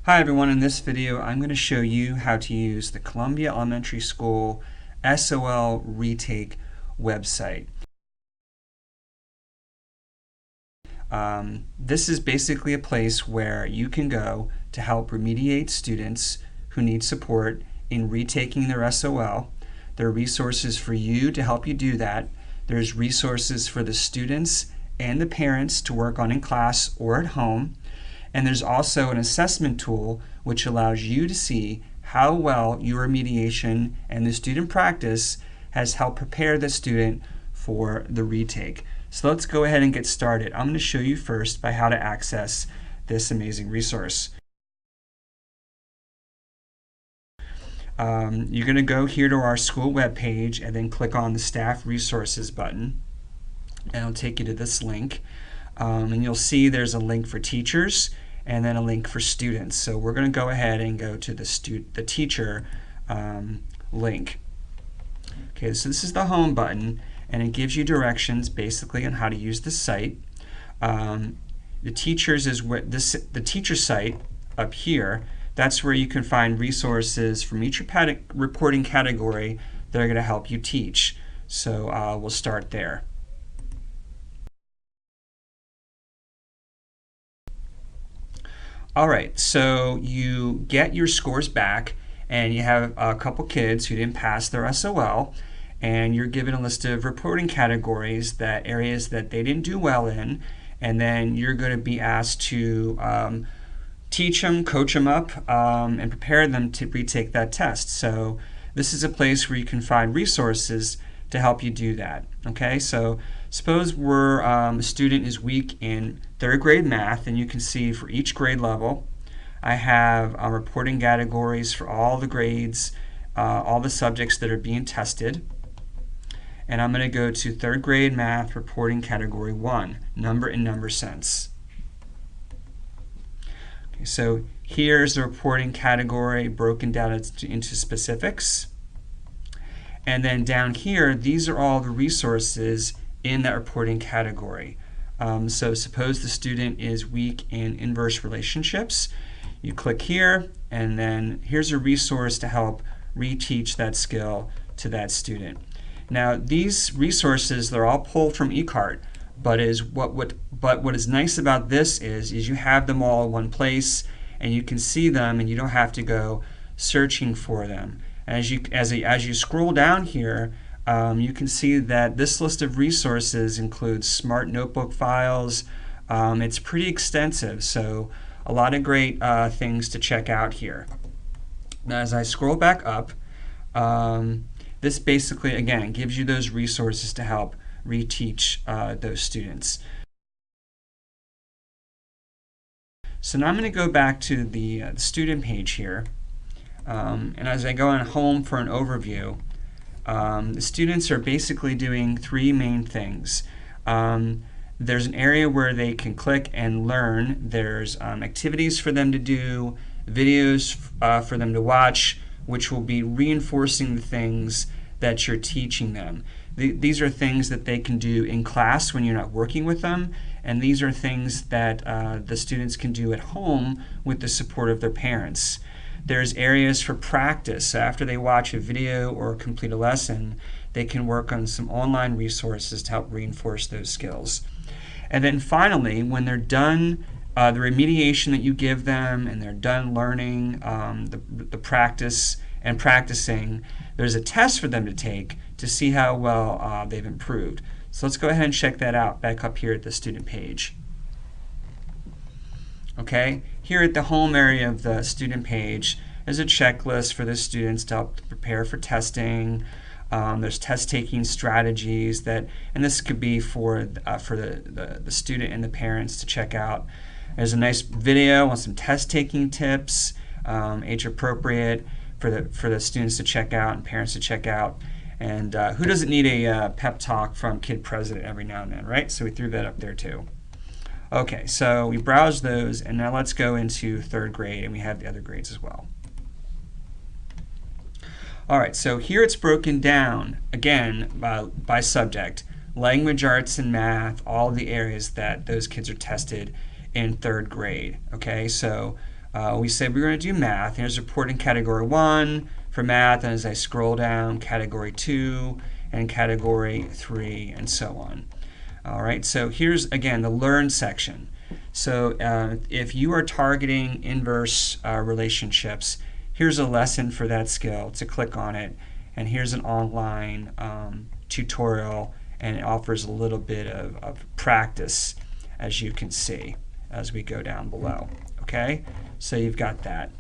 Hi everyone, in this video I'm going to show you how to use the Columbia Elementary School SOL Retake website. This is basically a place where you can go to help remediate students who need support in retaking their SOL. There are resources for you to help you do that. There's resources for the students and the parents to work on in class or at home. And there's also an assessment tool which allows you to see how well your remediation and the student practice has helped prepare the student for the retake. So let's go ahead and get started. I'm going to show you first by how to access this amazing resource. You're going to go here to our school webpage and then click on the Staff Resources button, and it'll take you to this link. And you'll see there's a link for teachers and then a link for students. So we're going to go ahead and go to the teacher link. Okay, so this is the home button, and it gives you directions basically on how to use the site. The teachers is where the teacher site up here. That's where you can find resources from each reporting category that are going to help you teach. So we'll start there. All right, so you get your scores back, and you have a couple kids who didn't pass their SOL, and you're given a list of reporting categories, that areas that they didn't do well in, and then you're going to be asked to teach them, coach them up, and prepare them to retake that test. So this is a place where you can find resources to help you do that. Okay, so suppose a student is weak in third grade math, and you can see for each grade level I have reporting categories for all the grades, all the subjects that are being tested. And I'm going to go to third grade math reporting category 1, number and number sense. Okay, so here's the reporting category broken down into specifics. And then down here, these are all the resources in that reporting category. So suppose the student is weak in inverse relationships. You click here, and then here's a resource to help reteach that skill to that student. Now these resources, they're all pulled from eCart, but what is nice about this is you have them all in one place, and you can see them, and you don't have to go searching for them. As you scroll down here, you can see that this list of resources includes smart notebook files. It's pretty extensive, so a lot of great things to check out here. Now as I scroll back up, this basically, again, gives you those resources to help reteach those students. So now I'm going to go back to the student page here. And as I go on home for an overview, the students are basically doing three main things. There's an area where they can click and learn. There's activities for them to do, videos for them to watch, which will be reinforcing the things that you're teaching them. These are things that they can do in class when you're not working with them, and these are things that the students can do at home with the support of their parents. There's areas for practice. So after they watch a video or complete a lesson, they can work on some online resources to help reinforce those skills. And then finally, when they're done the remediation that you give them, and they're done learning the practice and practicing, there's a test for them to take to see how well they've improved. So let's go ahead and check that out back up here at the student page. Okay, here at the home area of the student page is a checklist for the students to help prepare for testing. There's test-taking strategies and this could be for the student and the parents to check out. There's a nice video on some test-taking tips, age-appropriate, for the students to check out and parents to check out. And who doesn't need a pep talk from Kid President every now and then, right? So we threw that up there too. Okay, so we browse those, and now let's go into third grade, and we have the other grades as well. All right, so here it's broken down, again, by subject. Language, arts, and math, all the areas that those kids are tested in third grade. Okay, so we said we were going to do math. Here's reporting category 1 for math, and as I scroll down, category 2 and category 3, and so on. All right, so here's again the learn section. So if you are targeting inverse relationships, here's a lesson for that skill to click on it, and here's an online tutorial, and it offers a little bit of practice, as you can see as we go down below. Okay, so you've got that.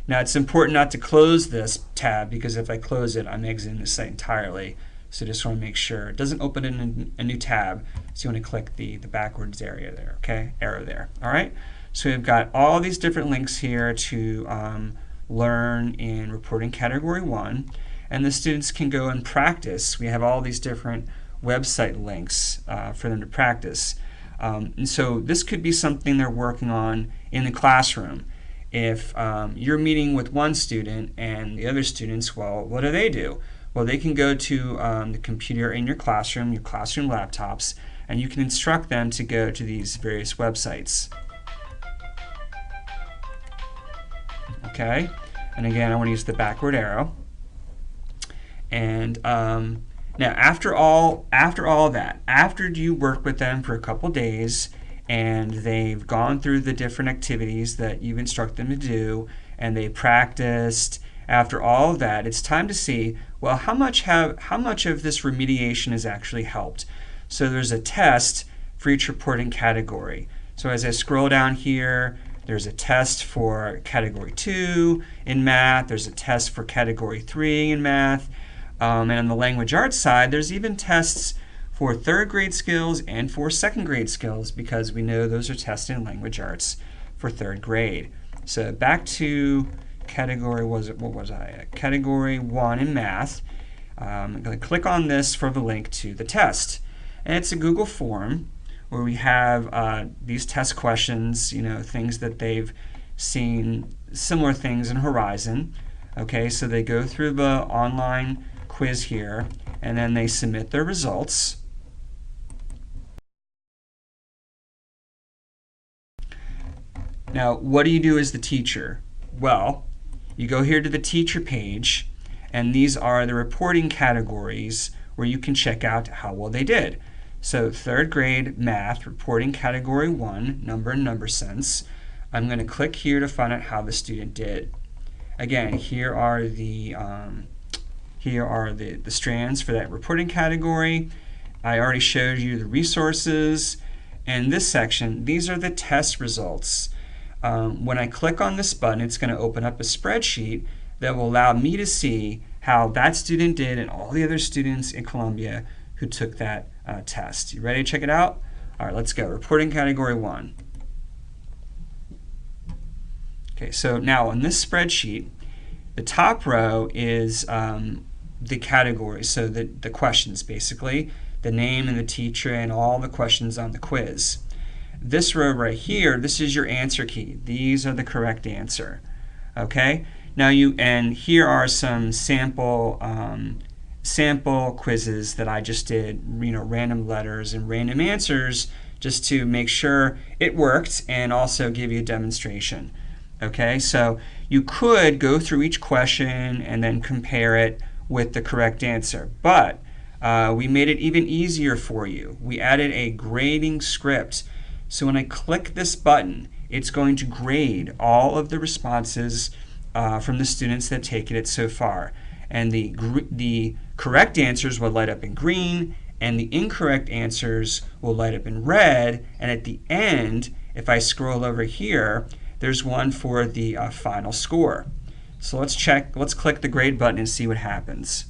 Now it's important not to close this tab, because if I close it, I'm exiting the site entirely. So just want to make sure it doesn't open in a new tab. So you want to click the backwards area there, okay? Arrow there. All right. So we've got all these different links here to learn in reporting category 1, and the students can go and practice. We have all these different website links for them to practice. And so this could be something they're working on in the classroom. If you're meeting with one student and the other students, well, what do? Well, they can go to the computer in your classroom laptops, and you can instruct them to go to these various websites. Okay, and again, I want to use the backward arrow. And now, after all that, after you work with them for a couple days, and they've gone through the different activities that you've instructed them to do, and they practiced. After all of that, it's time to see, well, how much of this remediation has actually helped. So there's a test for each reporting category. So as I scroll down here, there's a test for category 2 in math. There's a test for category 3 in math. And on the language arts side, there's even tests for 3rd grade skills and for 2nd grade skills, because we know those are tested in language arts for 3rd grade. So back to category, category 1 in math. I'm going to click on this for the link to the test. And it's a Google form where we have these test questions, things that they've seen, similar things in Horizon. Okay, so they go through the online quiz here, and then they submit their results. Now, what do you do as the teacher? Well, you go here to the teacher page, and these are the reporting categories where you can check out how well they did. So 3rd grade math, reporting category 1, number and number sense. I'm going to click here to find out how the student did. Again, here are the strands for that reporting category. I already showed you the resources. And this section, these are the test results. When I click on this button, it's going to open up a spreadsheet that will allow me to see how that student did and all the other students in Columbia who took that test. You ready to check it out? All right, let's go. Reporting category 1. Okay, so now on this spreadsheet, the top row is the categories, so the questions basically, the name and the teacher and all the questions on the quiz. This row right here, this is your answer key. These are the correct answer. Okay? Now and here are some sample quizzes that I just did, random letters and random answers, just to make sure it worked and also give you a demonstration. Okay? So you could go through each question and then compare it with the correct answer, but we made it even easier for you. We added a grading script. So when I click this button, it's going to grade all of the responses from the students that have taken it so far. And the correct answers will light up in green, and the incorrect answers will light up in red. And at the end, if I scroll over here, there's one for the final score. So let's click the grade button and see what happens.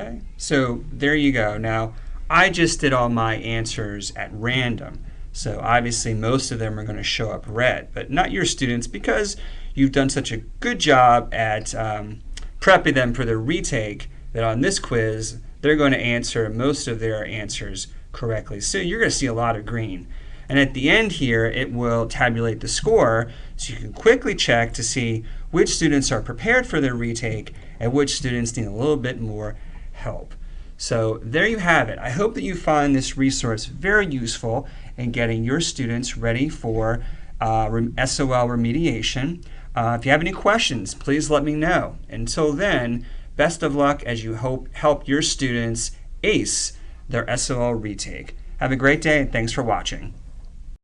Okay, so there you go. Now, I just did all my answers at random. So obviously most of them are going to show up red, but not your students, because you've done such a good job at prepping them for their retake that on this quiz, they're going to answer most of their answers correctly. So you're going to see a lot of green. And at the end here, it will tabulate the score, so you can quickly check to see which students are prepared for their retake and which students need a little bit more help. So there you have it. I hope that you find this resource very useful in getting your students ready for SOL remediation. If you have any questions, please let me know. Until then, best of luck as you help your students ace their SOL retake. Have a great day and thanks for watching.